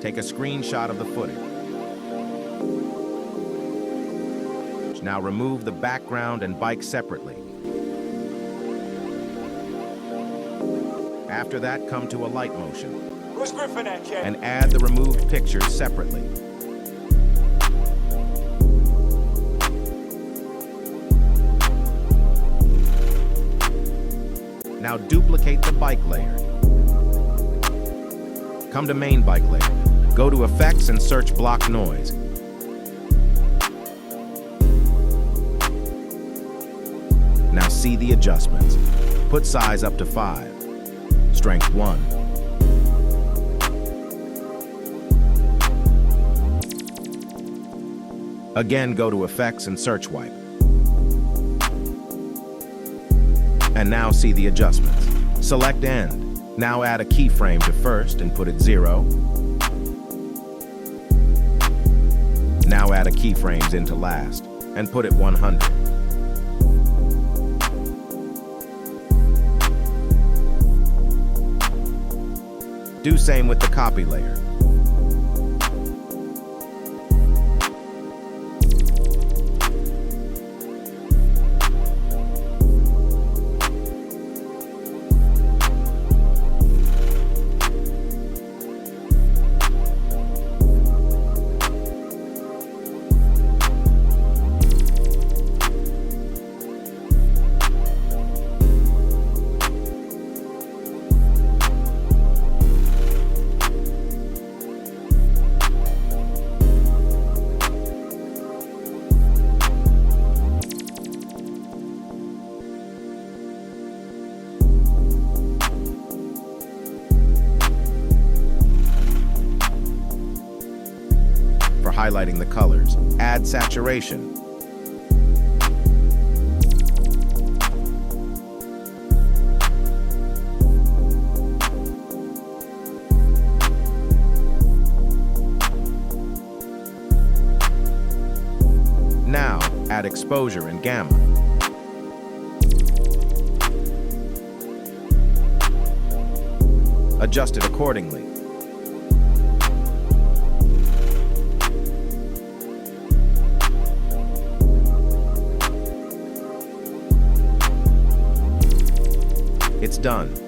Take a screenshot of the footage. Now remove the background and bike separately. After that, come to Alight motion Where's Griffin at, Ken? and add the removed pictures separately. Now duplicate the bike layer. Come to main bike layer. Go to Effects and search Block Noise. Now see the adjustments. Put size up to 5. Strength 1. Again, go to Effects and search Wipe. And now see the adjustments. Select End. Now add a keyframe to first and put it 0. Now add a keyframes into last and put it 100. Do same with the copy layer. For highlighting the colors, add saturation. Now, add exposure and gamma. Adjust it accordingly. It's done.